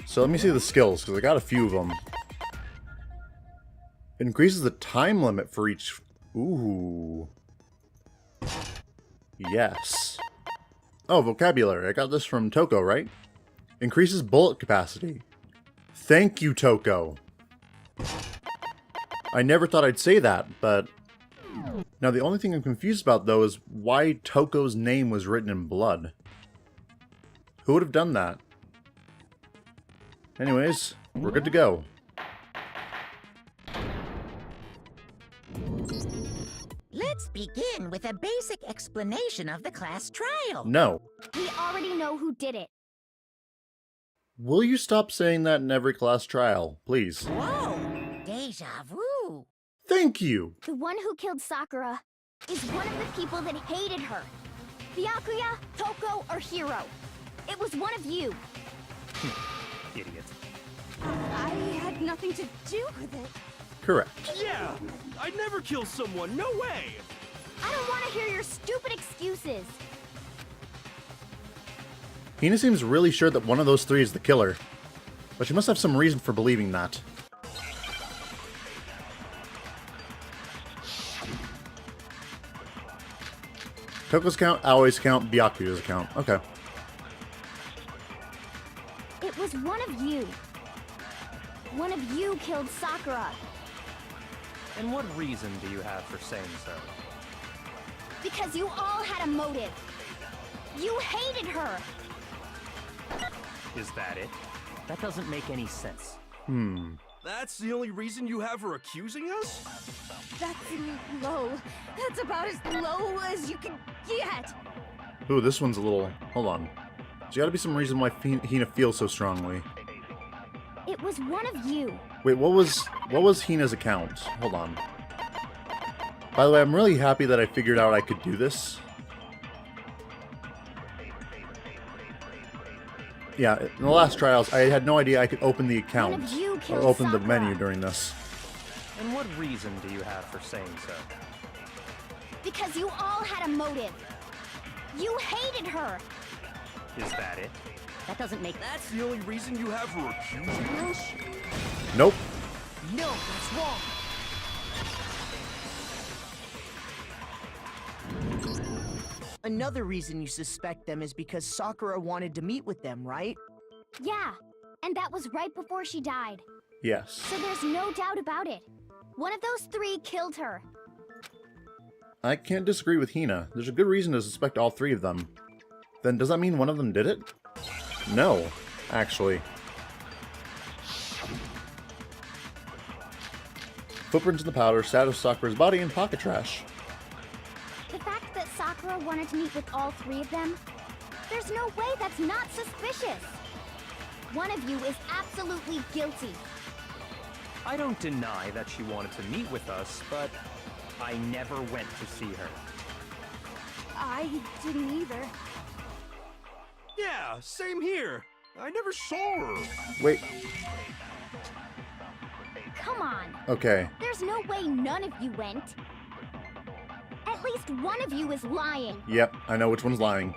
So let me see the skills, because I got a few of them. Increases the time limit for each... Ooh. Yes. Oh, vocabulary. I got this from Toko, right? Increases bullet capacity. Thank you, Toko. I never thought I'd say that, but... Now, the only thing I'm confused about, though, is why Toko's name was written in blood. Who would have done that? Anyways, we're good to go. Let's begin with a basic explanation of the class trial. No. We already know who did it. Will you stop saying that in every class trial, please? Whoa! Deja vu! Thank you! The one who killed Sakura is one of the people that hated her. Byakuya, Toko, or Hiro. It was one of you. Idiot. I had nothing to do with it. Correct. Yeah! I'd never kill someone, no way! I don't want to hear your stupid excuses. Hina seems really sure that one of those three is the killer. But she must have some reason for believing that. Toko's count, Aoi's count, Byakuya's count. Okay. It was one of you. One of you killed Sakura. And what reason do you have for saying so? Because you all had a motive. You hated her. Is that it? That doesn't make any sense. That's the only reason you have her accusing us? That's low. That's about as low as you can get. Ooh, this one's a little... Hold on. There's gotta be some reason why Hina feels so strongly. It was one of you. Wait, what was Hina's account? Hold on. By the way, I'm really happy that I figured out I could do this. Yeah, in the last trials, I had no idea I could open the account. One of you Or killed open the Sakura. menu during this. And what reason do you have for saying so? Because you all had a motive. You hated her. Is that it? That doesn't make... That's the only reason you have her accusing us? Nope. No, that's wrong! Another reason you suspect them is because Sakura wanted to meet with them, right? Yeah, and that was right before she died. Yes. So there's no doubt about it. One of those three killed her. I can't disagree with Hina. There's a good reason to suspect all three of them. Then does that mean one of them did it? No, actually. Footprints in the powder, status of Sakura's body, and pocket trash. The fact that Sakura wanted to meet with all three of them, there's no way that's not suspicious. One of you is absolutely guilty. I don't deny that she wanted to meet with us, but I never went to see her. I didn't either. Yeah, same here. I never saw her. Wait, Come on. okay. There's no way none of you went. At least one of you is lying. Yep, I know which one's lying.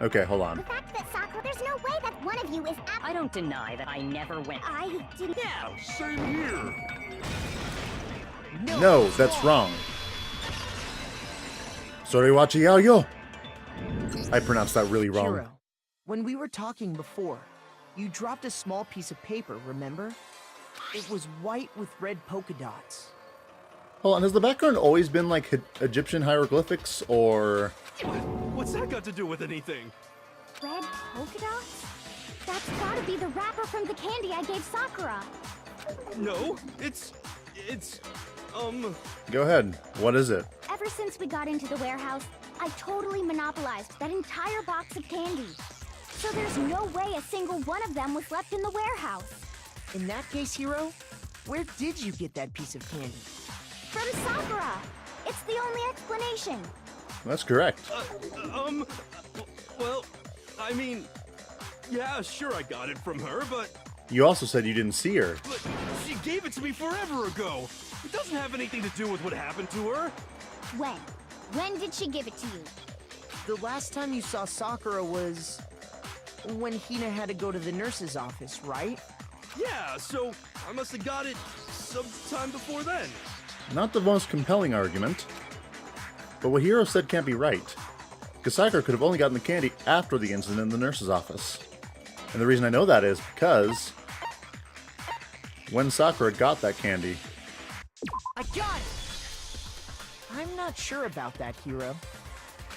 Okay, hold The on. fact that Sakura, there's no way that one of you is I don't deny that I never went. I didn't. Yeah, same here. No, that's wrong. Soriwachi yao yo. I pronounced that really wrong. Hiro, when we were talking before, you dropped a small piece of paper, remember? It was white with red polka dots. Hold on, has the background always been like Egyptian hieroglyphics, or... What's that got to do with anything? Red polka dots? That's gotta be the wrapper from the candy I gave Sakura. No, it's... Go ahead, what is it? Ever since we got into the warehouse, I totally monopolized that entire box of candy. So there's no way a single one of them was left in the warehouse. In that case, Hiro, where did you get that piece of candy? From Sakura! It's the only explanation. That's correct. Well, I mean... Yeah, sure I got it from her, but You also said you didn't see her. she gave it to me forever ago. It doesn't have anything to do with what happened to her. When? When did she give it to you? The last time you saw Sakura was when Hina had to go to the nurse's office, right? Yeah, so I must have got it sometime before then. Not the most compelling argument. But what Hiro said can't be right. Because Sakura could have only gotten the candy after the incident in the nurse's office. And the reason I know that is because when Sakura got that candy... I got it! I'm not sure about that, Hiro.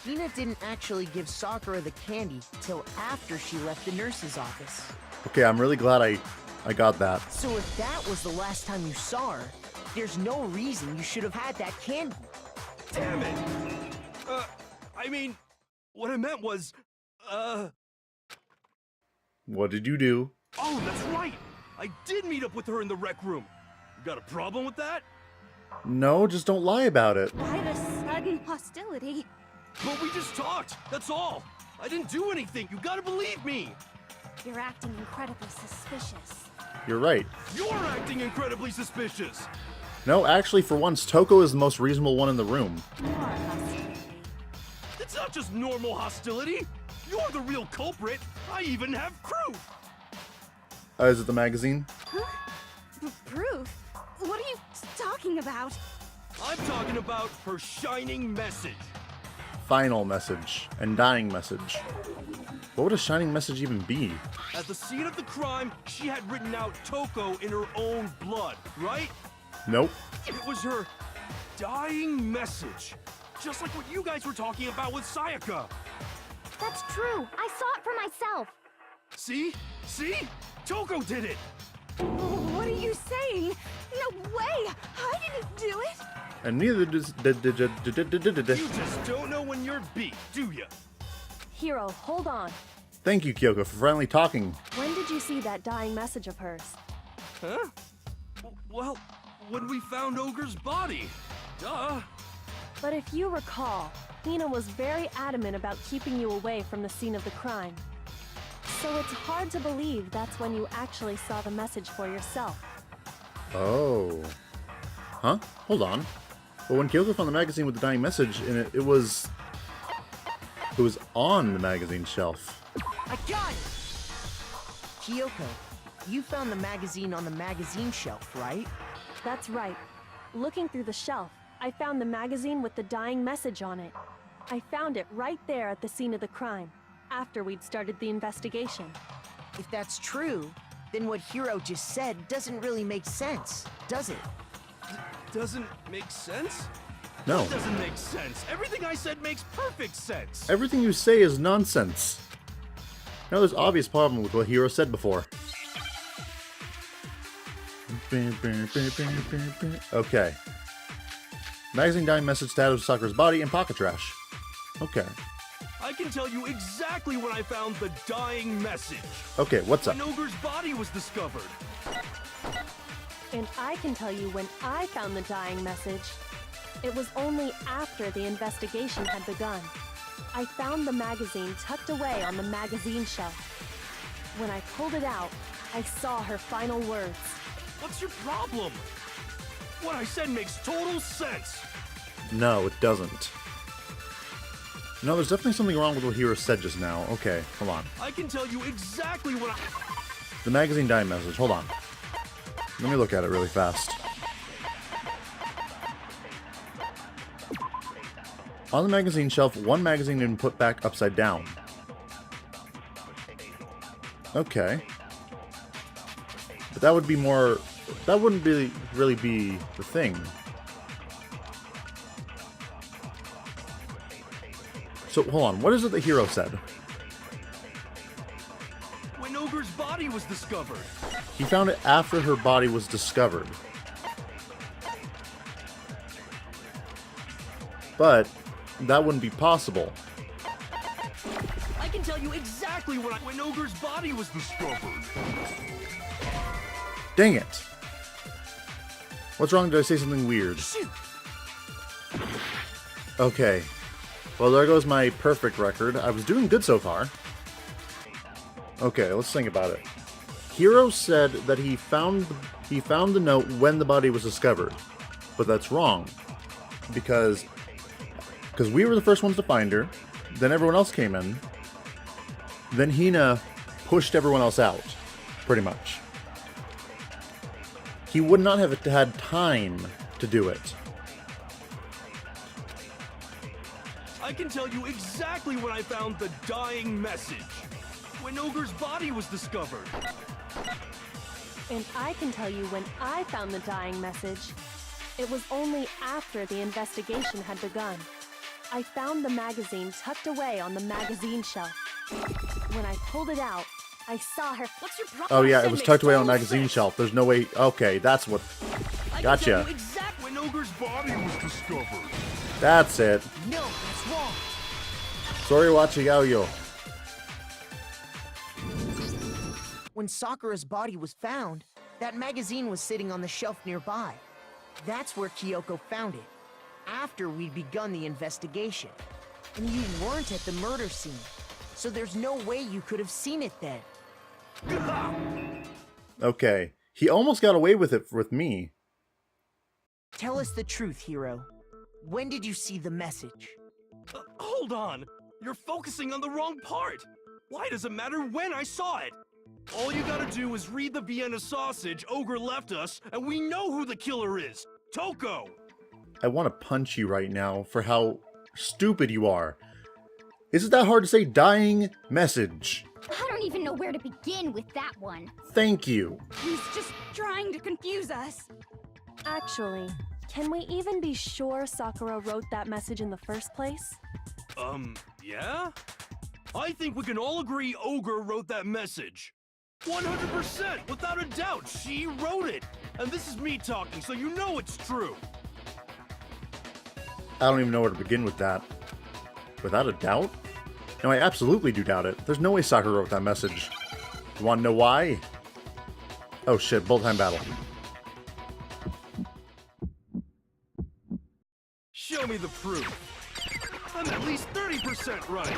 Hina didn't actually give Sakura the candy till after she left the nurse's office. Okay, I'm really glad I got that. So if that was the last time you saw her, there's no reason you should have had that candy. Damn it. I mean, what I meant was, What did you do? Oh, that's right! I did meet up with her in the rec room. You got a problem with that? No, just don't lie about it. Why the sudden hostility? But we just talked, that's all. I didn't do anything, you gotta believe me. You're acting incredibly suspicious. You're right. You're acting incredibly suspicious. No, actually, for once, Toko is the most reasonable one in the room. More hostility. It's not just normal hostility. You're the real culprit. I even have proof. Is it the magazine? Proof? What are you talking about? I'm talking about her shining message. Final message and dying message. What would a shining message even be? At the scene of the crime, she had written out Toko in her own blood, right? Nope. It was her dying message. Just like what you guys were talking about with Sayaka. That's true. I saw it for myself. See? See? Toko did it! What are you saying? No way! I didn't do it! And neither does... You just don't know when you're beat, do ya? Hiro, hold on. Thank you, Kyoko, for finally talking. When did you see that dying message of hers? Huh? Well, when we found Ogre's body. Duh. But if you recall, Hina was very adamant about keeping you away from the scene of the crime. So it's hard to believe that's when you actually saw the message for yourself. Oh. Huh? Hold on. But when Kyoko found the magazine with the dying message in it, it was on the magazine shelf. I got it! Kyoko, you found the magazine on the magazine shelf, right? That's right. Looking through the shelf, I found the magazine with the dying message on it. I found it right there at the scene of the crime, after we'd started the investigation. If that's true, then what Hiro just said doesn't really make sense, does it? Doesn't make sense? No. It doesn't make sense. Everything I said makes perfect sense. Everything you say is nonsense. Now there's obvious problem with what Hiro said before. Okay. Magazine dying message status of Sakura's body and pocket trash. Okay. I can tell you exactly when I found the dying message. Okay, what's up? When Ogre's body was discovered. And I can tell you when I found the dying message. It was only after the investigation had begun. I found the magazine tucked away on the magazine shelf. When I pulled it out, I saw her final words. What's your problem? What I said makes total sense. No, it doesn't. No, there's definitely something wrong with what Hiro said just now. Okay, hold on. I can tell you exactly what The magazine dying message, hold on. Let me look at it really fast. On the magazine shelf, one magazine had been put back upside down. Okay. But that would be more... That wouldn't really be the thing. So, hold on. What is it that Hiro said? When Ogre's body was discovered. He found it after her body was discovered. But that wouldn't be possible. I can tell you exactly when Ogre's body was discovered. Dang it. What's wrong? Did I say something weird? Shoot. Okay. Well, there goes my perfect record. I was doing good so far. Okay, let's think about it. Hiro said that he found the note when the body was discovered. But that's wrong. Because we were the first ones to find her. Then everyone else came in. Then Hina pushed everyone else out, pretty much. He would not have had time to do it. I can tell you exactly when I found the dying message. When Ogre's body was discovered. And I can tell you when I found the dying message. It was only after the investigation had begun. I found the magazine tucked away on the magazine shelf. When I pulled it out, I saw her. What's your problem? Oh yeah, it was tucked away on the magazine shelf. There's no way. Okay, that's what. Gotcha. I can tell you exactly when Ogre's body was discovered. That's it. No, that's wrong. Sorry, Wachiyaoyo. When Sakura's body was found, that magazine was sitting on the shelf nearby. That's where Kyoko found it, after we'd begun the investigation. And you weren't at the murder scene, so there's no way you could have seen it then. Okay, he almost got away with it with me. Tell us the truth, Hiro. When did you see the message? Hold on. You're focusing on the wrong part. Why does it matter when I saw it? All you gotta do is read the Vienna sausage Ogre left us, and we know who the killer is. Toko! I want to punch you right now for how stupid you are. Is it that hard to say dying message? I don't even know where to begin with that one. Thank you. He's just trying to confuse us. Actually, can we even be sure Sakura wrote that message in the first place? Yeah? I think we can all agree Ogre wrote that message. 100%, without a doubt, she wrote it. And this is me talking, so you know it's true. I don't even know where to begin with that. Without a doubt? No, I absolutely do doubt it. There's no way Sakura wrote that message. You want to know why? Oh shit, bullet time battle. Show me the proof. I'm at least 30% right.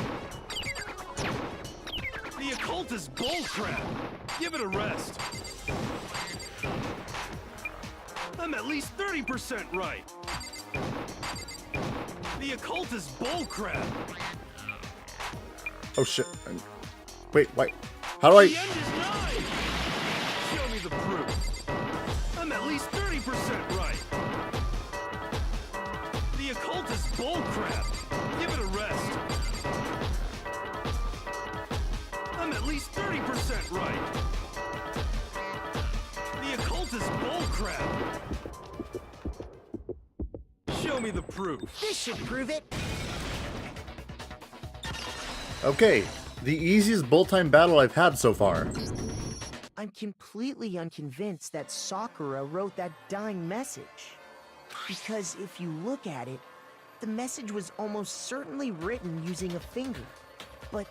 The occult is bullcrap. Give it a rest. I'm at least 30% right. The occult is bullcrap. Oh shit. Wait, wait. How do I... The end is nigh. Show me the proof. I'm at least 30% right. The occult is bullcrap. Give it a rest. I'm at least 30% right. The occult is bullcrap. Show me the proof. This should prove it. Okay, the easiest bullet time battle I've had so far. I'm completely unconvinced that Sakura wrote that dying message. Because if you look at it, the message was almost certainly written using a finger. But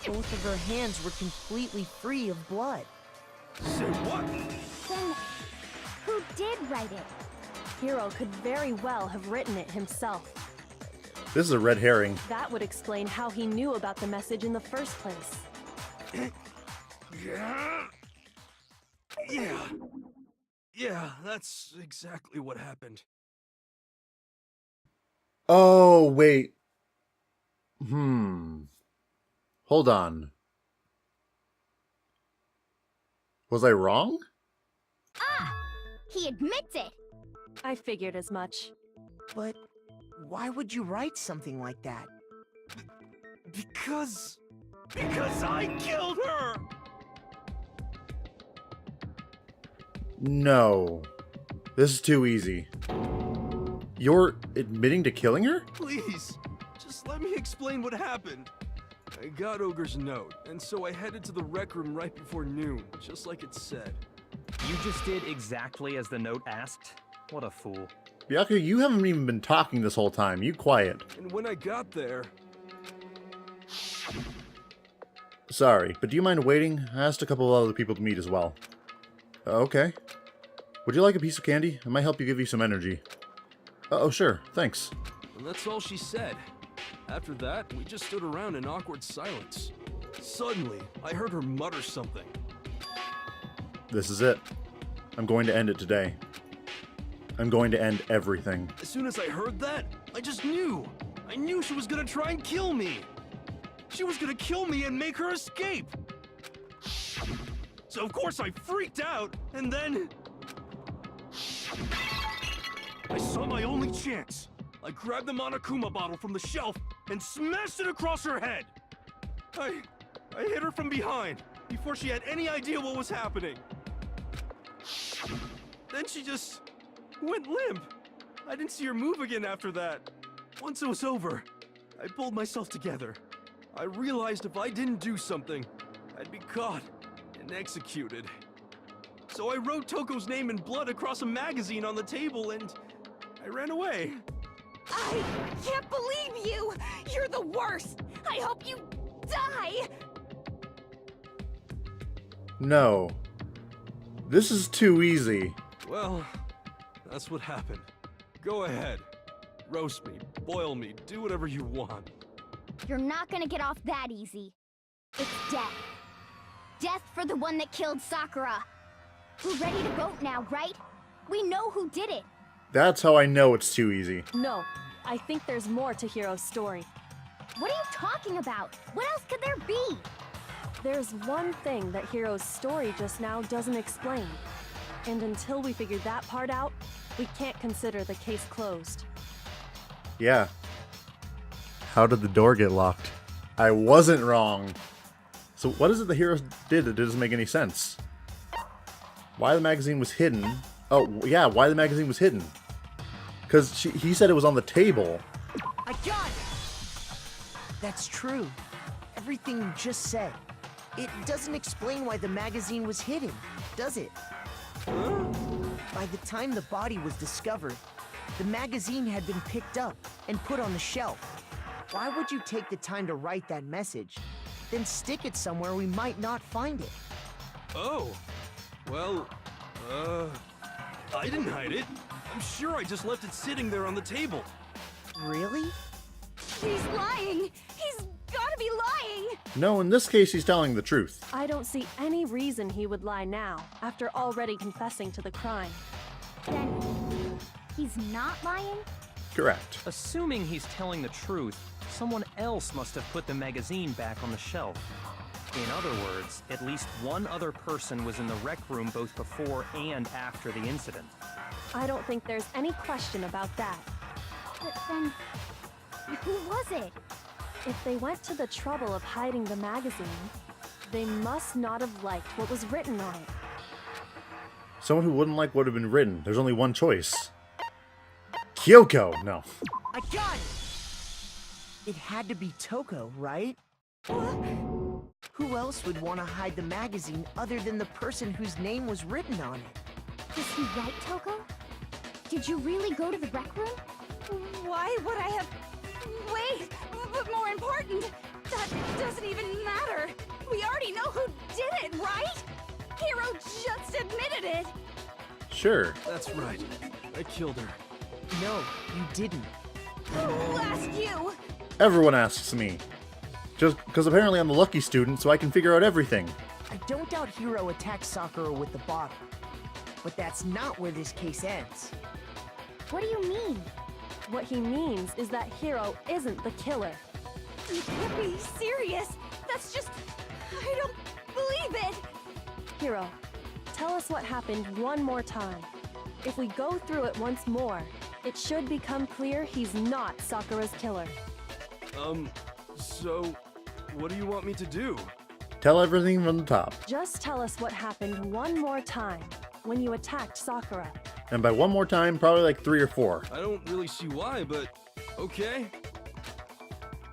both of her hands were completely free of blood. Say what? Then, who did write it? Hiro could very well have written it himself. This is a red herring. That would explain how he knew about the message in the first place. Yeah, that's exactly what happened. Oh, wait. Hold on. Was I wrong? Ah! He admits it! I figured as much. But why would you write something like that? Because I killed her! No. This is too easy. You're admitting to killing her? Please, just let me explain what happened. I got Ogre's note, and so I headed to the rec room right before noon, just like it said. You just did exactly as the note asked? What a fool. Byakuya, you haven't even been talking this whole time. You quiet. And when I got there... Sorry, but do you mind waiting? I asked a couple of other people to meet as well. Okay. Would you like a piece of candy? It might help you give you some energy. Oh, sure. Thanks. And that's all she said. After that, we just stood around in awkward silence. Suddenly, I heard her mutter something. This is it. I'm going to end it today. I'm going to end everything. As soon as I heard that, I just knew. I knew she was gonna try and kill me. She was gonna kill me and make her escape. So of course I freaked out, and then... I saw my only chance. I grabbed the Monokuma bottle from the shelf and smashed it across her head. I hit her from behind before she had any idea what was happening. Then she just went limp. I didn't see her move again after that. Once it was over, I pulled myself together. I realized if I didn't do something, I'd be caught and executed. So I wrote Toko's name in blood across a magazine on the table and I ran away. I can't believe you! You're the worst! I hope you die! No. This is too easy. Well, that's what happened. Go ahead. Roast me, boil me, do whatever you want. You're not gonna get off that easy. It's death. Death for the one that killed Sakura. We're ready to vote now, right? We know who did it. That's how I know it's too easy. No, I think there's more to Hiro's story. What are you talking about? What else could there be? There's one thing that Hiro's story just now doesn't explain. And until we figure that part out, we can't consider the case closed. Yeah. How did the door get locked? I wasn't wrong. So what is it the hero did that doesn't make any sense? Why the magazine was hidden? Oh, yeah, why the magazine was hidden. Because he said it was on the table. I got it! That's true. Everything you just said. It doesn't explain why the magazine was hidden, does it? By the time the body was discovered, the magazine had been picked up and put on the shelf. Why would you take the time to write that message, then stick it somewhere we might not find it? Oh, well, I didn't hide it. I'm sure I just left it sitting there on the table. Really? He's lying! He's gotta be lying! No, in this case, he's telling the truth. I don't see any reason he would lie now, after already confessing to the crime. Then he's not lying? Correct. Assuming he's telling the truth, someone else must have put the magazine back on the shelf. In other words, at least one other person was in the rec room both before and after the incident. I don't think there's any question about that. But then, who was it? If they went to the trouble of hiding the magazine, they must not have liked what was written on it. Someone who wouldn't like what would have been written. There's only one choice. Kyoko! No. I got it! It had to be Toko, right? Who else would want to hide the magazine other than the person whose name was written on it? Was he right, Toko? Did you really go to the rec room? Why would I have... Wait! But more important, that doesn't even matter! We already know who did it, right? Hiro just admitted it! Sure. That's right. I killed her. No, you didn't. Who asked you? Everyone asks me. Just because apparently I'm the lucky student, so I can figure out everything. I don't doubt Hiro attacked Sakura with the bottle. But that's not where this case ends. What do you mean? What he means is that Hiro isn't the killer. You can't be serious! That's just... I don't believe it! Hiro, tell us what happened one more time. If we go through it once more, it should become clear he's not Sakura's killer. So, what do you want me to do? Tell everything from the top. Just tell us what happened one more time when you attacked Sakura. And by one more time, probably like 3 or 4. I don't really see why, but okay.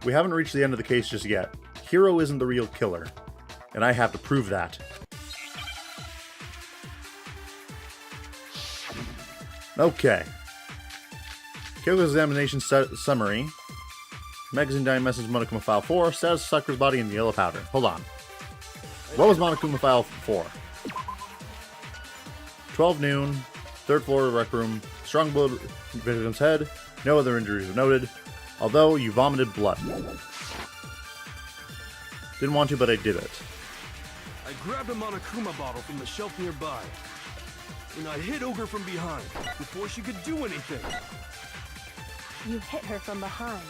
We haven't reached the end of the case just yet. Hiro isn't the real killer. And I have to prove that. Okay. Kyoko's examination summary. Magazine dying message Monokuma File 4. Status of Sakura's body in yellow powder. Hold on. What was Monokuma File 4? 12 noon. 3rd floor of the rec room. Strong blow to the victim's head. No other injuries were noted. Although you vomited blood. Didn't want to, but I did it. I grabbed a Monokuma bottle from the shelf nearby. And I hit Ogre from behind before she could do anything. You hit her from behind.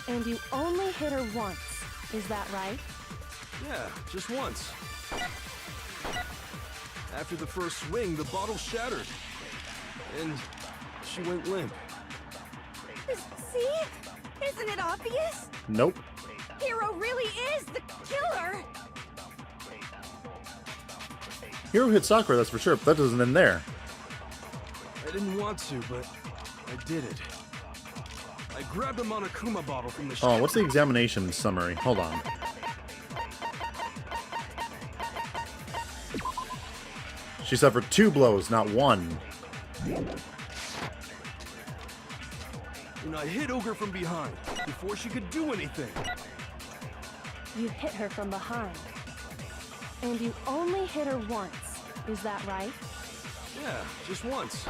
And you only hit her once. Is that right? Yeah, just once. After the first swing, the bottle shattered. And she went limp. See? Isn't it obvious? Nope. Hero really is the killer! Hiro hit Sakura, that's for sure, but that doesn't end there. I didn't want to, but I did it. I grabbed a Monokuma bottle from the Oh, what's the examination summary? Hold on. She suffered 2 blows, not 1. And I hit Ogre from behind before she could do anything. You hit her from behind. And you only hit her once. Is that right? Yeah, just once.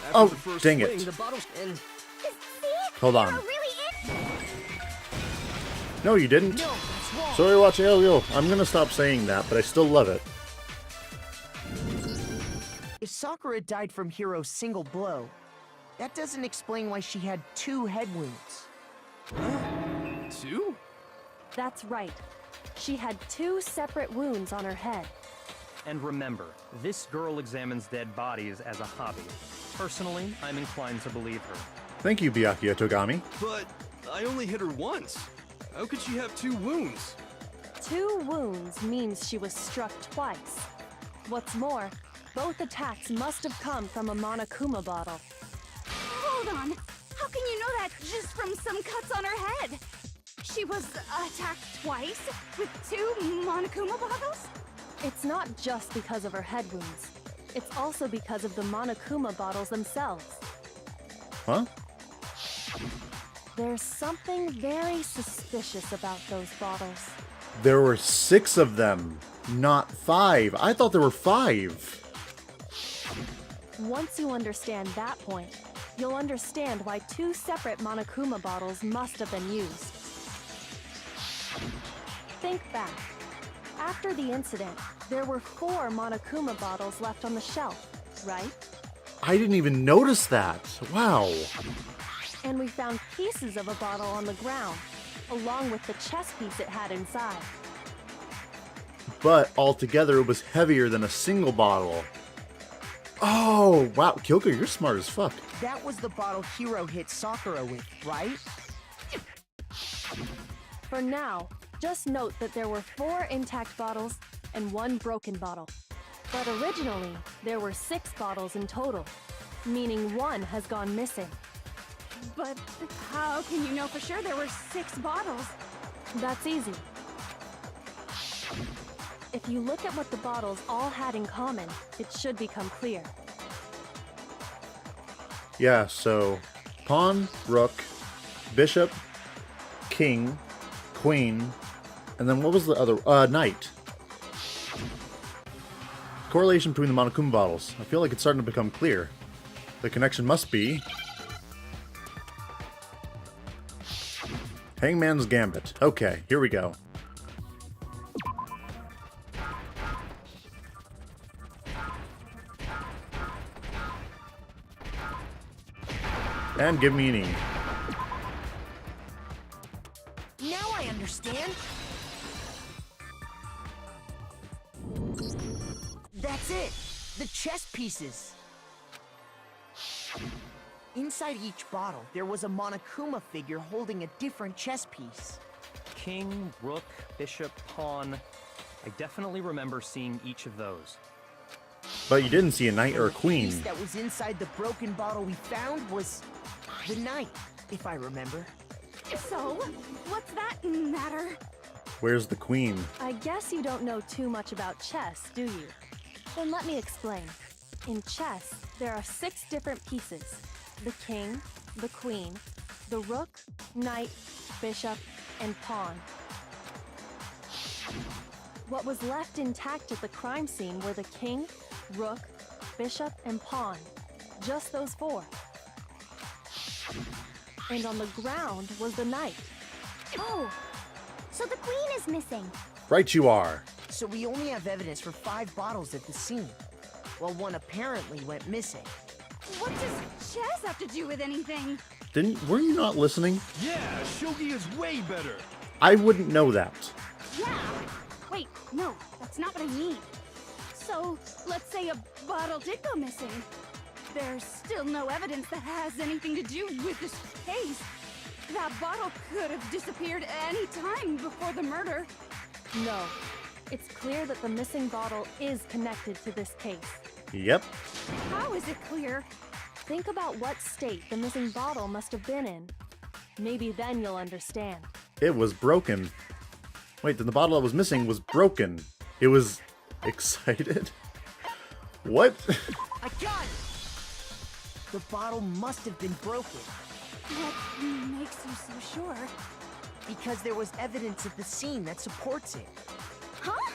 After Oh, the first dang swing, it. the bottle's and See? Hold on. Hero really is... No, you didn't. No, that's wrong. Sorry, watch yo. I'm gonna stop saying that, but I still love it. If Sakura died from Hiro's single blow, that doesn't explain why she had 2 head wounds. 2? That's right. She had 2 separate wounds on her head. And remember, this girl examines dead bodies as a hobby. Personally, I'm inclined to believe her. Thank you, Byakuya Togami. But I only hit her once. How could she have 2 wounds? 2 wounds means she was struck twice. What's more, both attacks must have come from a Monokuma bottle. Hold on. How can you know that just from some cuts on her head? She was attacked twice with 2 Monokuma bottles? It's not just because of her head wounds. It's also because of the Monokuma bottles themselves. Huh? There's something very suspicious about those bottles. There were 6 of them, not 5. I thought there were 5. Once you understand that point, you'll understand why 2 separate Monokuma bottles must have been used. Think back. After the incident, there were 4 Monokuma bottles left on the shelf, right? I didn't even notice that. Wow. And we found pieces of a bottle on the ground, along with the chess piece it had inside. But altogether, it was heavier than a single bottle. Oh, wow. Kyoko, you're smart as fuck. That was the bottle Hiro hit Sakura with, right? For now, just note that there were 4 intact bottles and 1 broken bottle. But originally, there were 6 bottles in total, meaning 1 has gone missing. But how can you know for sure there were 6 bottles? That's easy. If you look at what the bottles all had in common, it should become clear. Yeah, so pawn, rook, bishop, king, queen, and then what was the other? Knight. Correlation between the Monokuma bottles. I feel like it's starting to become clear. The connection must be Hangman's Gambit. Okay, here we go. And give me an E. Now I understand. That's it. The chess pieces. Inside each bottle, there was a Monokuma figure holding a different chess piece. King, rook, bishop, pawn. I definitely remember seeing each of those. But you didn't see a knight or a And the piece queen. that was inside the broken bottle we found was the knight, if I remember. So, what's that matter? Where's the queen? I guess you don't know too much about chess, do you? Then let me explain. In chess, there are 6 different pieces. The king, the queen, the rook, knight, bishop, and pawn. What was left intact at the crime scene were the king, rook, bishop, and pawn. Just those 4. And on the ground was the knight. Oh, so the queen is missing. Right you are. So we only have evidence for 5 bottles at the scene, while 1 apparently went missing. What does chess have to do with anything? Were you not listening? Yeah, shogi is way better. I wouldn't know that. Yeah. Wait, no, that's That's not what I mean. So, let's say a bottle did go missing. There's still no evidence that has anything to do with this case. That bottle could have disappeared any time before the murder. No. It's clear that the missing bottle is connected to this case. Yep. How is it clear? Think about what state the missing bottle must have been in. Maybe then you'll understand. It was broken. Wait, then the bottle that was missing was broken. It was excited? What? I got it! The bottle must have been broken. What makes you so sure? Because there was evidence at the scene that supports it. Huh?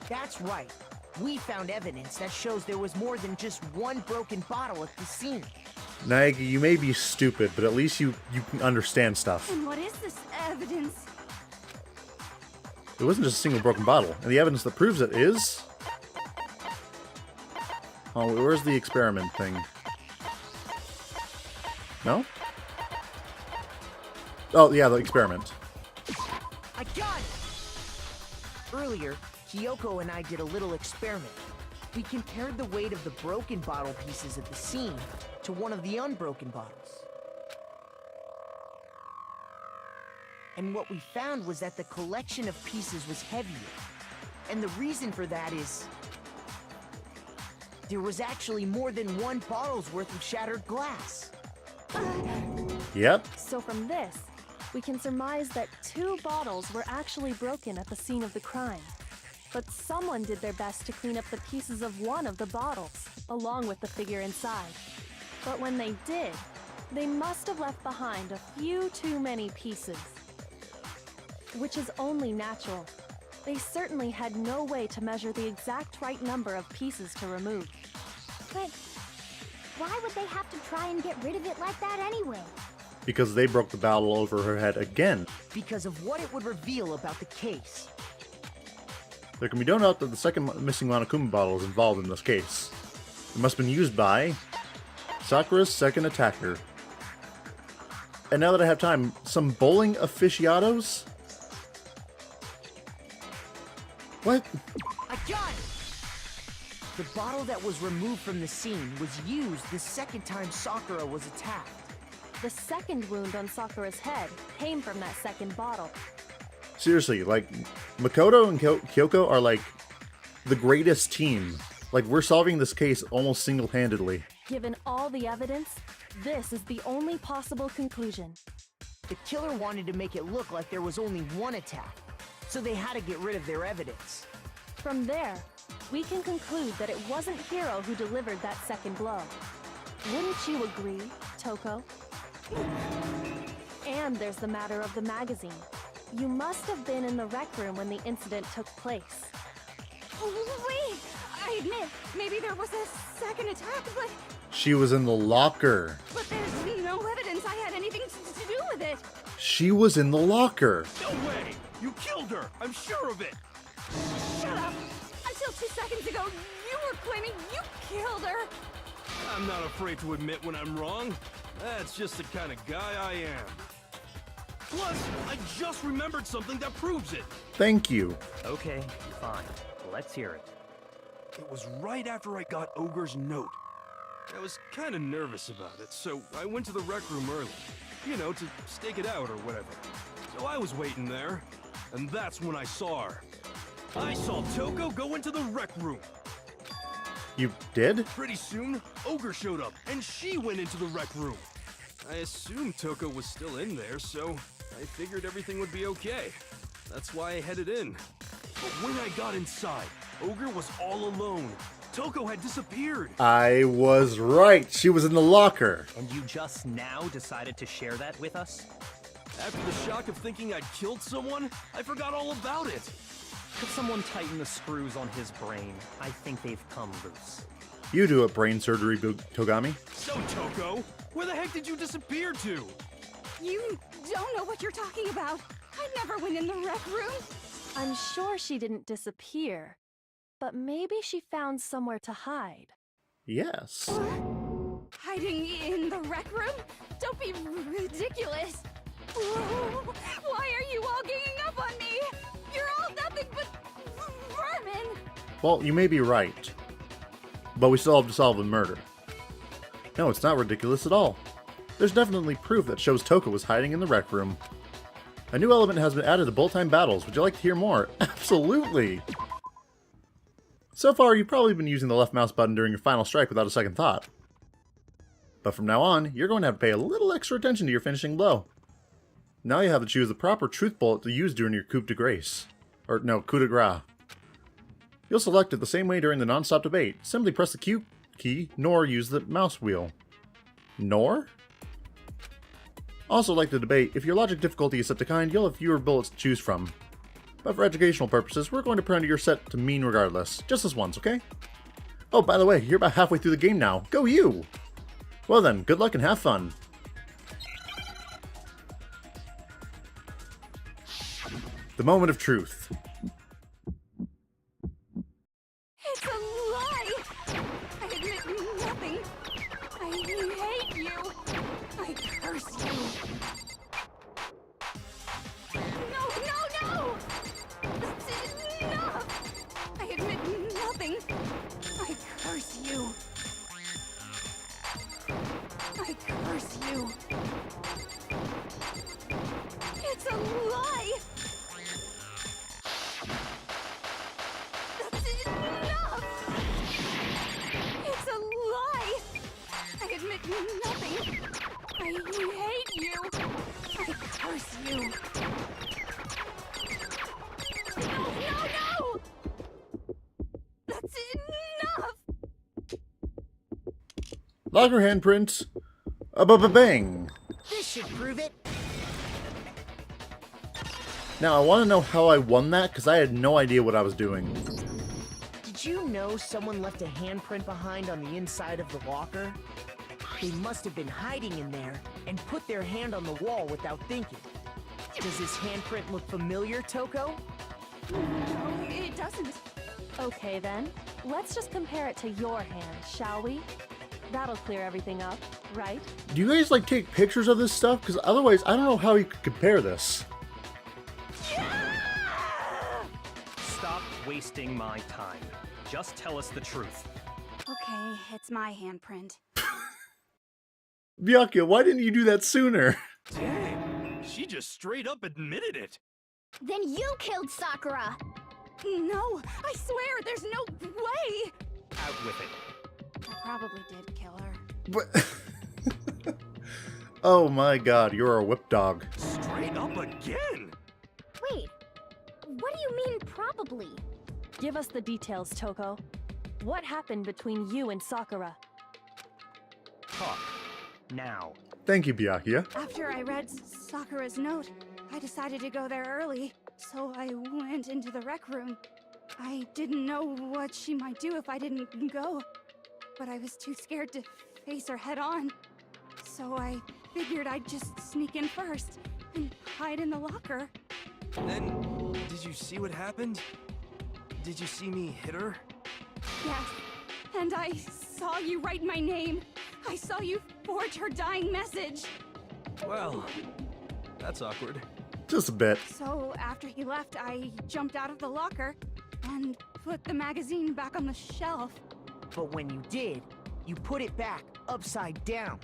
That's right. We found evidence that shows there was more than just one broken bottle at the scene. Naegi, you may be stupid, but at least you can understand stuff. And what is this evidence? It wasn't just a single broken bottle, and the evidence that proves it is... Oh, where's the experiment thing? No? Oh, yeah, the experiment. I got it! Earlier, Kyoko and I did a little experiment. We compared the weight of the broken bottle pieces at the scene to one of the unbroken bottles. And what we found was that the collection of pieces was heavier. And the reason for that is... there was actually more than one bottle's worth of shattered glass. Yep. So from this, we can surmise that 2 bottles were actually broken at the scene of the crime. But someone did their best to clean up the pieces of one of the bottles, along with the figure inside. But when they did, they must have left behind a few too many pieces. Which is only natural. They certainly had no way to measure the exact right number of pieces to remove. But why would they have to try and get rid of it like that anyway? Because they broke the bottle over her head again. Because of what it would reveal about the case. There can be no doubt that the second missing Monokuma bottle is involved in this case. It must have been used by Sakura's second attacker. And now that I have time, some bowling aficionados? What? I got it! The bottle that was removed from the scene was used the second time Sakura was attacked. The second wound on Sakura's head came from that second bottle. Seriously, like, Makoto and Kyoko are like the greatest team. Like, we're solving this case almost single-handedly. Given all the evidence, this is the only possible conclusion. The killer wanted to make it look like there was only one attack, so they had to get rid of their evidence. From there, we can conclude that it wasn't Hiro who delivered that second blow. Wouldn't you agree, Toko? And there's the matter of the magazine. You must have been in the rec room when the incident took place. Wait! I admit, maybe there was a second attack, but She was in the locker. there's no evidence I had anything to do with it. She was in the locker. No way! You killed her! I'm sure of it! Shut up! Until 2 seconds ago, you were claiming you killed her. I'm not afraid to admit when I'm wrong. That's just the kind of guy I am. Plus, I just remembered something that proves it. Thank you. Okay, fine. Let's hear it. It was right after I got Ogre's note. I was kind of nervous about it, so I went to the rec room early. You know, to stake it out or whatever. So I was waiting there, and that's when I saw her. I saw Toko go into the rec room. You did? Pretty soon, Ogre showed up, and she went into the rec room. I assumed Toko was still in there, so I figured everything would be okay. That's why I headed in. But when I got inside, Ogre was all alone. Toko had disappeared. I was right. She was in the locker. And you just now decided to share that with us? After the shock of thinking I'd killed someone, I forgot all about it. Could someone tighten the screws on his brain? I think they've come loose. You do it, brain surgery, Togami. So, Toko, where the heck did you disappear to? You don't know what you're talking about. I never went in the rec room. I'm sure she didn't disappear, but maybe she found somewhere to hide. Yes. Hiding in the rec room? Don't be ridiculous. Why are you all ganging up on me? You're all nothing but vermin. Well, you may be right. But we still have to solve the murder. No, it's not ridiculous at all. There's definitely proof that shows Toko was hiding in the rec room. A new element has been added to bullet-time battles. Would you like to hear more? Absolutely! So far, you've probably been using the left mouse button during your final strike without a second thought. But from now on, you're going to have to pay a little extra attention to your finishing blow. Now you have to choose the proper truth bullet to use during your coup de grace. Or no, coup de grace. You'll select it the same way during the non-stop debate. Simply press the Q key, nor use the mouse wheel. Nor? Also, like the debate, if your logic difficulty is set to kind, you'll have fewer bullets to choose from. But for educational purposes, we're going to print your set to mean regardless. Just this once, okay? Oh, by the way, you're about halfway through the game now. Go you! Well then, good luck and have fun. The moment of truth. It's a lie! I admit nothing. I hate you. I curse you. No, no, no! That's enough! I admit nothing. I curse you. I curse you. It's a lie! That's enough! It's a lie! I admit nothing. I hate you. I curse you. No, no, no! That's enough! Locker handprint. Bang! This should prove it. Now, I want to know how I won that, because I had no idea what I was doing. Did you know someone left a handprint behind on the inside of the locker? They must have been hiding in there and put their hand on the wall without thinking. Does this handprint look familiar, Toko? No, it doesn't. Okay then, let's just compare it to your hand, shall we? That'll clear everything up, right? Do you guys, like, take pictures of this stuff? Because otherwise, I don't know how you could compare this. Stop wasting my time. Just tell us the truth. Okay, it's my handprint. Byakuya, why didn't you do that sooner? Dang, she just straight up admitted it. Then you killed Sakura! No, I swear, there's no way! Out with it. I probably did kill her. But oh my god, you're a whip dog. Straight up again. Wait, what do you mean probably? Give us the details, Toko. What happened between you and Sakura? Talk. Now. Thank you, Byakuya. After I read Sakura's note, I decided to go there early, so I went into the rec room. I didn't know what she might do if I didn't go, but I was too scared to face her head on. So I figured I'd just sneak in first and hide in the locker. Then, did you see what happened? Did you see me hit her? Yes, and I saw you write my name. I saw you forge her dying message. Well, that's awkward. Just a bit. So after he left, I jumped out of the locker and put the magazine back on the shelf. But when you did, you put it back upside down.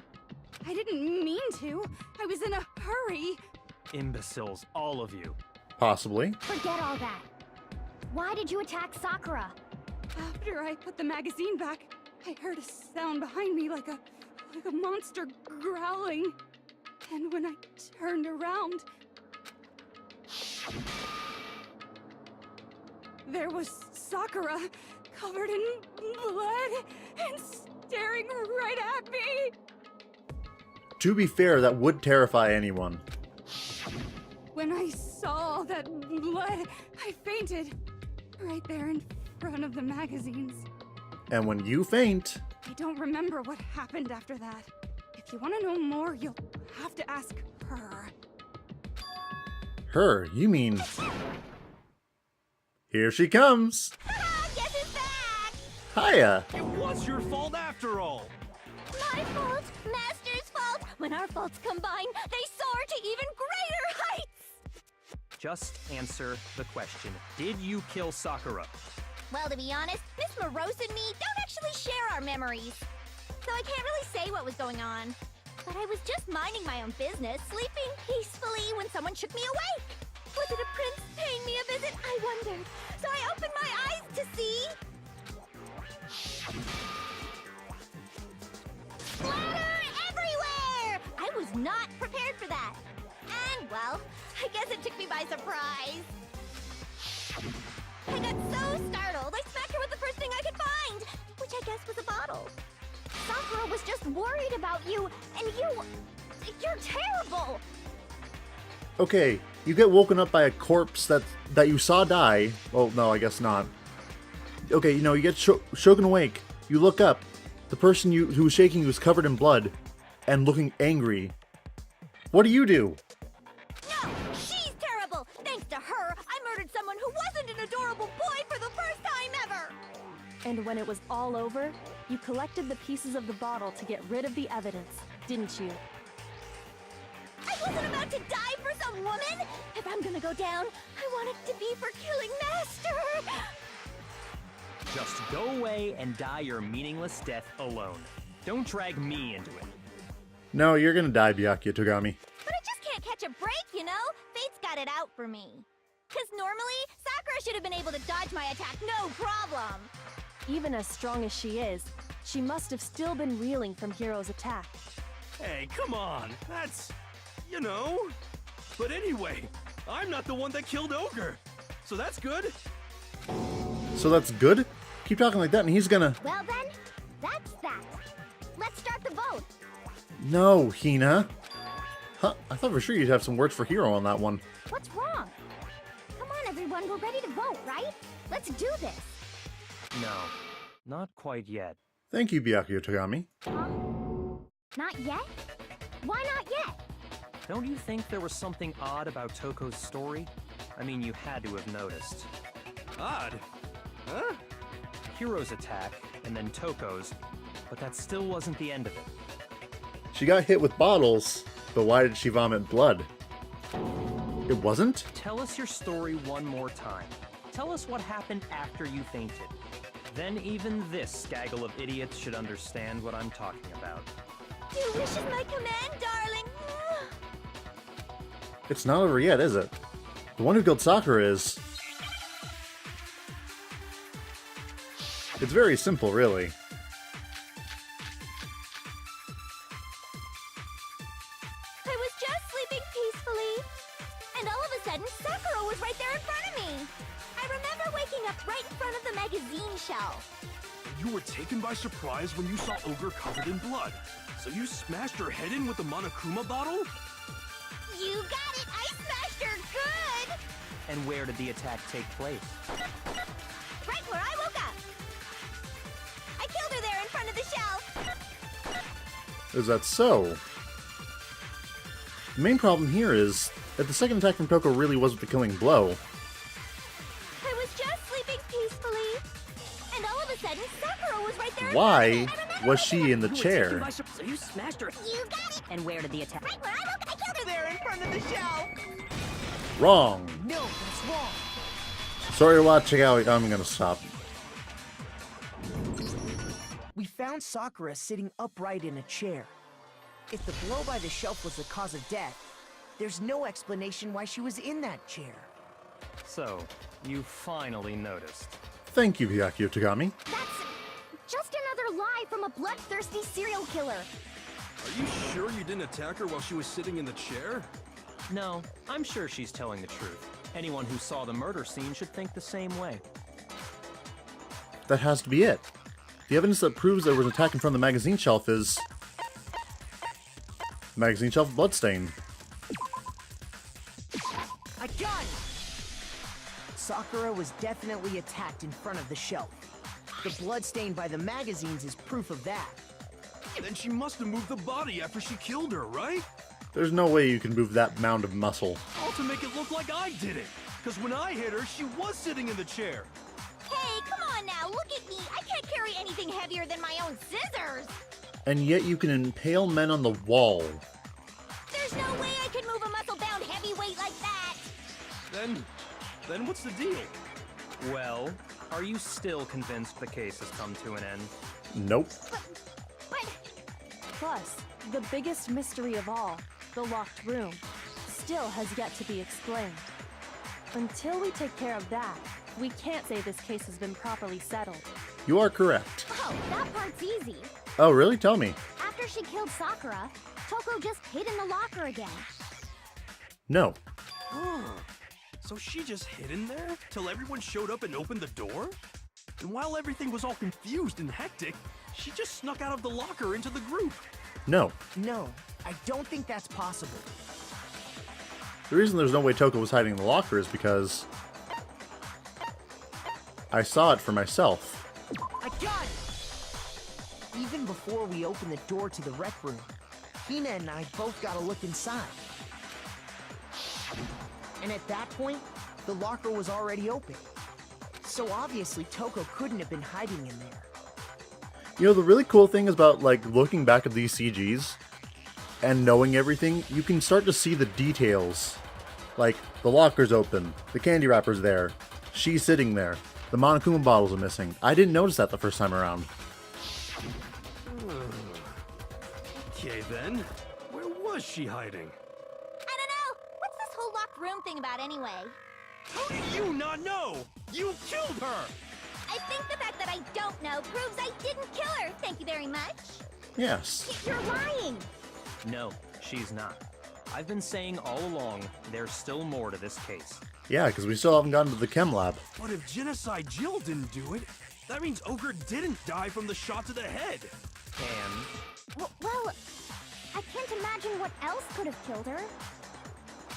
I didn't mean to. I was in a hurry. Imbeciles, all of you. Possibly. Forget all that. Why did you attack Sakura? After I put the magazine back, I heard a sound behind me like a monster growling. And when I turned around, there was Sakura, covered in blood and staring right at me. To be fair, that would terrify anyone. When I saw all that blood, I fainted right there in front of the magazines. And when you faint, I don't remember what happened after that. If you want to know more, you'll have to ask her. her, you mean... Here she comes! Guess it's back! Hiya! It was your fault after all. My fault, Master's fault. When our faults combine, they soar to even greater heights. Just answer the question. Did you kill Sakura? Well, to be honest, Miss Morose and me don't actually share our memories. So I can't really say what was going on. But I was just minding my own business, sleeping peacefully when someone shook me awake. Was it a prince paying me a visit? I wondered. So I opened my eyes to see... Splatter everywhere! I was not prepared for that. And, well, I guess it took me by surprise. I got so startled, I smacked her with the first thing I could find, which I guess was a bottle. Sakura was just worried about you, and you're terrible! Okay, you get woken up by a corpse that you saw die. Well, no, I guess not. Okay, you know, you get shaken awake. You look up. The person who was shaking you was covered in blood and looking angry. What do you do? No, she's terrible! Thanks to her, I murdered someone who wasn't an adorable boy for the first time ever! And when it was all over, you collected the pieces of the bottle to get rid of the evidence, didn't you? I wasn't about to die for some woman! If I'm gonna go down, I want it to be for killing Master! Just go away and die your meaningless death alone. Don't drag me into it. No, you're gonna die, Byakuya Togami. But I just can't catch a break, you know? Fate's got it out for me. 'Cause normally, Sakura should have been able to dodge my attack, no problem! Even as strong as she is, she must have still been reeling from Hiro's attack. Hey, come on. That's... you know. But anyway, I'm not the one that killed Ogre. So that's good. So that's good? Keep talking like that and he's gonna... Well then, that's that. Let's start the vote. No, Hina. Huh, I thought for sure you'd have some words for Hiro on that one. What's wrong? Come on, everyone, we're ready to vote, right? Let's do this. No, not quite yet. Thank you, Byakuya Togami. Not yet? Why not yet? Don't you think there was something odd about Toko's story? I mean, you had to have noticed. Odd. Huh? Hiro's attack, and then Toko's, but that still wasn't the end of it. She got hit with bottles, but why did she vomit blood? It wasn't? Tell us your story one more time. Tell us what happened after you fainted. Then even this gaggle of idiots should understand what I'm talking about. Your wish is my command, darling. It's not over yet, is it? The one who killed Sakura is... It's very simple, really. I was just sleeping peacefully, and all of a sudden, Sakura was right there in front of me. I remember waking up right in front of the magazine shelf. You were taken by surprise when you saw Ogre covered in blood. So you smashed her head in with the Monokuma bottle? You got it! I smashed her good! And where did the attack take place? Right where I woke up! I killed her there in front of the shelf! Is that so? The main problem here is that the second attack from Toko really was with the killing blow. I was just sleeping peacefully, and all of a sudden, Sakura was right there in Why front of me. was she in the chair? So you smashed her. You got it! And where did the attack? Right where I woke up! I killed her there in front of the shelf! Wrong. No, that's wrong. Sorry to watch out. I'm gonna stop. We found Sakura sitting upright in a chair. If the blow by the shelf was the cause of death, there's no explanation why she was in that chair. So, you finally noticed. Thank you, Byakuya Togami. That's just another lie from a bloodthirsty serial killer. Are you sure you didn't attack her while she was sitting in the chair? No, I'm sure she's telling the truth. Anyone who saw the murder scene should think the same way. That has to be it. The evidence that proves there was an attack in front of the magazine shelf is... magazine shelf bloodstain. I got it! Sakura was definitely attacked in front of the shelf. The blood stain by the magazines is proof of that. Then she must have moved the body after she killed her, right? There's no way you can move that mound of muscle. All to make it look like I did it. Because when I hit her, she was sitting in the chair. Hey, come on now, look at me. I can't carry anything heavier than my own scissors. And yet you can impale men on the wall. There's no way I could move a muscle-bound heavyweight like that. Then what's the deal? Well, Are you still convinced the case has come to an end? Nope. But Plus, the biggest mystery of all, the locked room, still has yet to be explained. Until we take care of that, we can't say this case has been properly settled. You are correct. oh, that part's easy. Oh, really? Tell me. After she killed Sakura, Toko just hid in the locker again. No. So she just hid in there till everyone showed up and opened the door? And while everything was all confused and hectic, she just snuck out of the locker into the group. No. No, I don't think that's possible. The reason there's no way Toko was hiding in the locker is because I saw it for myself. I got it! Even before we opened the door to the rec room, Hina and I both got a look inside. And at that point, the locker was already open. So obviously Toko couldn't have been hiding in there. You know, the really cool thing is about, like, looking back at these CGs and knowing everything, you can start to see the details. Like, the locker's open, the candy wrapper's there, she's sitting there, the Monokuma bottles are missing. I didn't notice that the first time around. Okay then, where was she hiding? I don't know. What's this whole locked room thing about anyway? How do you not know? You killed her! I think the fact that I don't know proves I didn't kill her. Thank you very much. Yes. You're lying. No, she's not. I've been saying all along, there's still more to this case. Yeah, because we still haven't gotten to the chem lab. But if Genocide Jill didn't do it, that means Ogre didn't die from the shot to the head. And Well, I can't imagine what else could have killed her.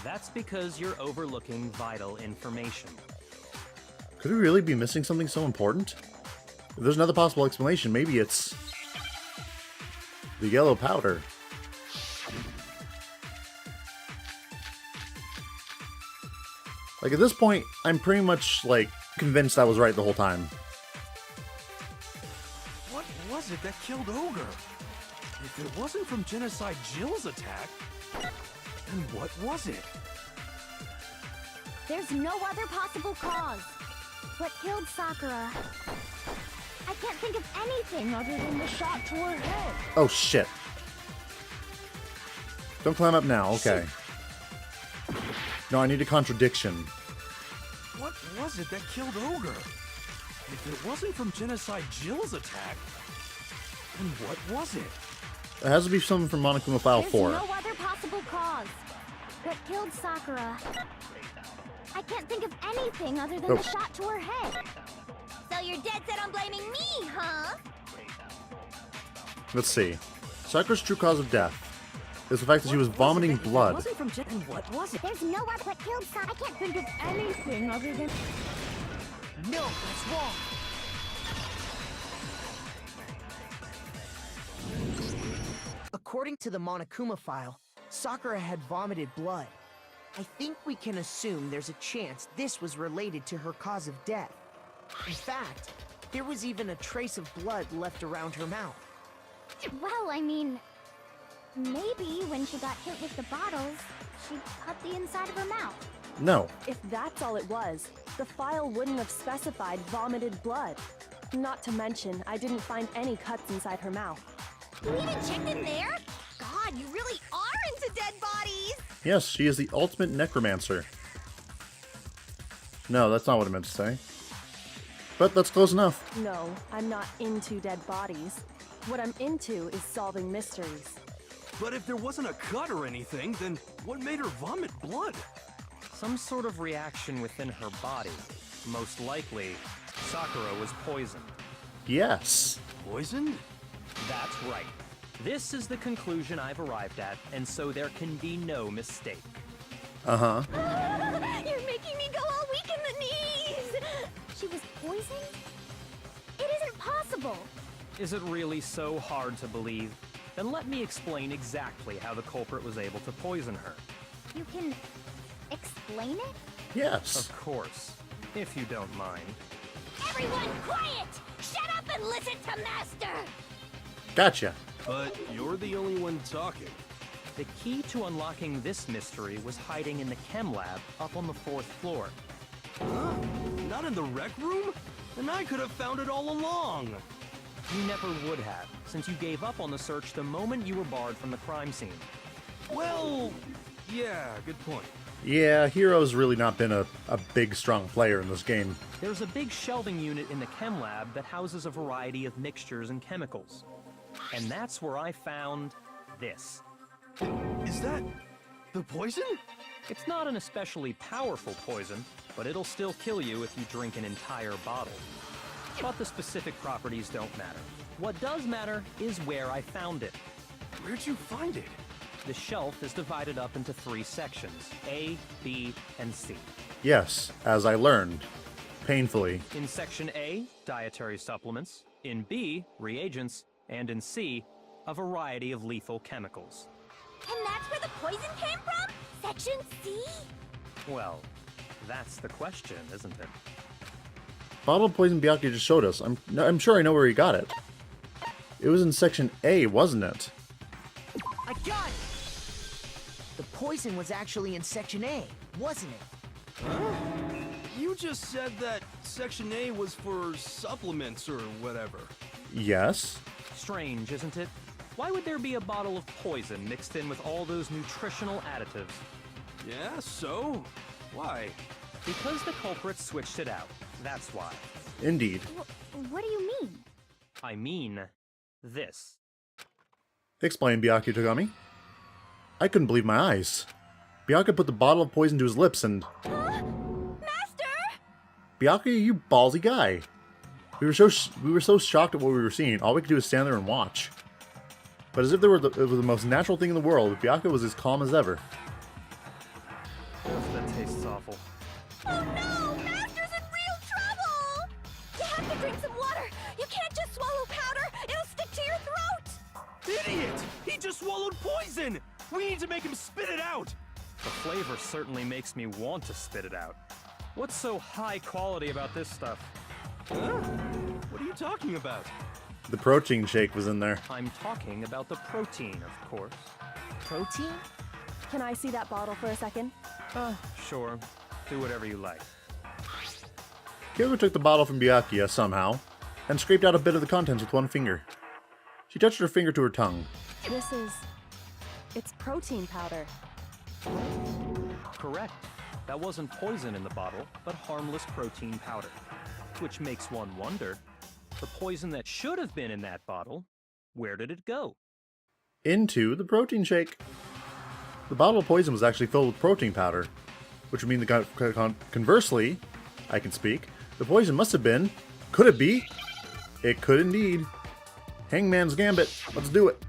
that's because you're overlooking vital information. Could we really be missing something so important? If there's another possible explanation, maybe it's the yellow powder. Like, at this point, I'm pretty much, like, convinced I was right the whole time. What was it that killed Ogre? If it wasn't from Genocide Jill's attack, then what was it? There's no other possible cause. What killed Sakura? I can't think of anything other than the shot to her head. Oh, shit. Don't climb up now, okay. No, I need a contradiction. What was it that killed Ogre? If it wasn't from Genocide Jill's attack, then what was it? It has to be something from Monokuma File There's 4. no other possible cause. What killed Sakura? I can't think of anything other than Oh. the shot to her head. So you're dead set on blaming me, huh? Let's see. Sakura's true cause of death is the fact that she was vomiting blood. Wasn't from Jen. What was it? There's no other what killed Sakura. I can't think of anything other than... No, that's wrong. According to the Monokuma file, Sakura had vomited blood. I think we can assume there's a chance this was related to her cause of death. In fact, there was even a trace of blood left around her mouth. Well, I mean... maybe when she got hit with the bottles, she cut the inside of her mouth. No. If that's all it was, the file wouldn't have specified vomited blood. Not to mention, I didn't find any cuts inside her mouth. You even checked in there? God, you really are into dead bodies! Yes, she is the ultimate necromancer. No, that's not what I meant to say. But that's close enough. No, I'm not into dead bodies. What I'm into is solving mysteries. But if there wasn't a cut or anything, then what made her vomit blood? Some sort of reaction within her body. Most likely, Sakura was poisoned. Yes. Poisoned? That's right. This is the conclusion I've arrived at, and so there can be no mistake. Uh-huh. You're making me go all weak in the knees! She was poisoned? It isn't possible! Is it really so hard to believe? Then let me explain exactly how the culprit was able to poison her. You can... explain it? Yes. Of course, if you don't mind. Everyone quiet! Shut up and listen to Master! Gotcha. But you're the only one talking. The key to unlocking this mystery was hiding in the chem lab up on the 4th floor. Huh? Not in the rec room? And I could have found it all along. You never would have, since you gave up on the search the moment you were barred from the crime scene. Well, yeah, good point. Yeah, Hero's really not been a big, strong player in this game. There's a big shelving unit in the chem lab that houses a variety of mixtures and chemicals. And that's where I found this. Is that the poison? It's not an especially powerful poison, but it'll still kill you if you drink an entire bottle. But the specific properties don't matter. What does matter is where I found it. Where'd you find it? The shelf is divided up into 3 sections, A, B, and C. Yes, as I learned. Painfully. In Section A, dietary supplements. In B, reagents. And in C, a variety of lethal chemicals. And that's where the poison came from? Section C? Well, that's the question, isn't it? Bottle of poison Byakuya just showed us. I'm sure I know where he got it. It was in Section A, wasn't it? I got it! The poison was actually in Section A, wasn't it? You just said that Section A was for supplements or whatever. Yes. Strange, isn't it? Why would there be a bottle of poison mixed in with all those nutritional additives? Yeah, so? Why? Because the culprit switched it out. That's why. Indeed. What do you mean? I mean, this. Explain, Byakuya Togami. I couldn't believe my eyes. Byakuya put the bottle of poison to his lips and... Huh? Master! Byakuya, you ballsy guy. We were so shocked at what we were seeing, all we could do was stand there and watch. But as if it were the most natural thing in the world, Byakuya was as calm as ever. That tastes awful. Oh no! Master's in real trouble! You have to drink some water! You can't just swallow powder! It'll stick to your throat! Idiot! He just swallowed poison! We need to make him spit it out! The flavor certainly makes me want to spit it out. What's so high quality about this stuff? Huh? What are you talking about? The protein shake was in there. I'm talking about the protein, of course. Protein? Can I see that bottle for a second? Sure. Do whatever you like. Kyoko took the bottle from Byakuya somehow, and scraped out a bit of the contents with one finger. She touched her finger to her tongue. It's protein powder. Correct. That wasn't poison in the bottle, but harmless protein powder. Which makes one wonder, the poison that should have been in that bottle, where did it go? Into the protein shake. The bottle of poison was actually filled with protein powder, which would mean conversely, I can speak, the poison must have been... Could it be? It could indeed. Hangman's Gambit. Let's do it.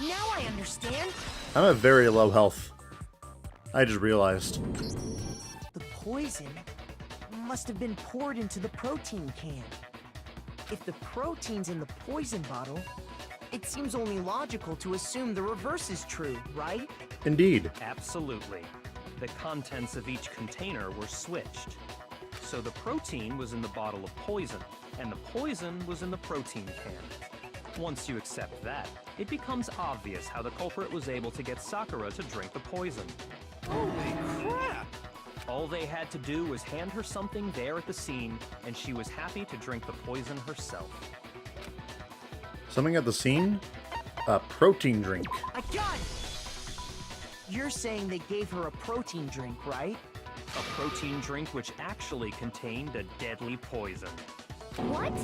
Now I understand. I'm at very low health. I just realized. The poison must have been poured into the protein can. If the protein's in the poison bottle, it seems only logical to assume the reverse is true, right? Indeed. Absolutely. The contents of each container were switched. So the protein was in the bottle of poison, and the poison was in the protein can. Once you accept that, it becomes obvious how the culprit was able to get Sakura to drink the poison. Holy crap! All they had to do was hand her something there at the scene, and she was happy to drink the poison herself. Something at the scene? A protein drink. I got it! You're saying they gave her a protein drink, right? A protein drink which actually contained a deadly poison. What?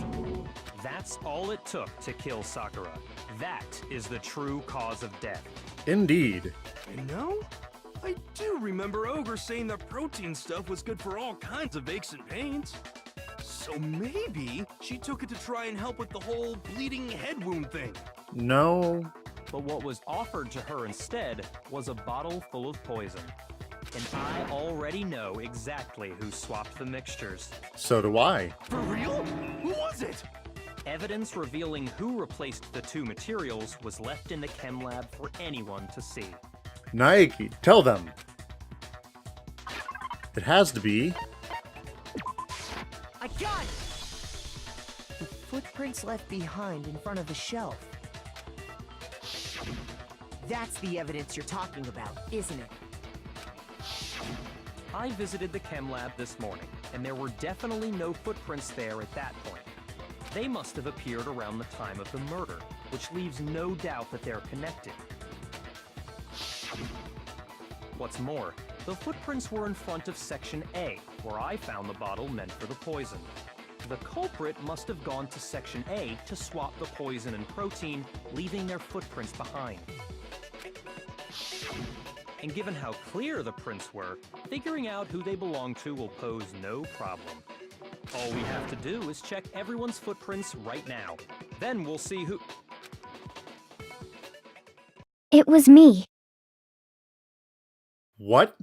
That's all it took to kill Sakura. That is the true cause of death. Indeed. You know, I do remember Ogre saying that protein stuff was good for all kinds of aches and pains. So maybe she took it to try and help with the whole bleeding head wound thing. No. But what was offered to her instead was a bottle full of poison. And I already know exactly who swapped the mixtures. So do I. For real? Who was it? Evidence revealing who replaced the two materials was left in the chem lab for anyone to see. Naeki, tell them. It has to be... I got it! The footprints left behind in front of the shelf. That's the evidence you're talking about, isn't it? I visited the chem lab this morning, and there were definitely no footprints there at that point. They must have appeared around the time of the murder, which leaves no doubt that they're connected. What's more, the footprints were in front of Section A, where I found the bottle meant for the poison. The culprit must have gone to Section A to swap the poison and protein, leaving their footprints behind. And given how clear the prints were, figuring out who they belong to will pose no problem. All we have to do is check everyone's footprints right now. Then we'll see who... It was me. What?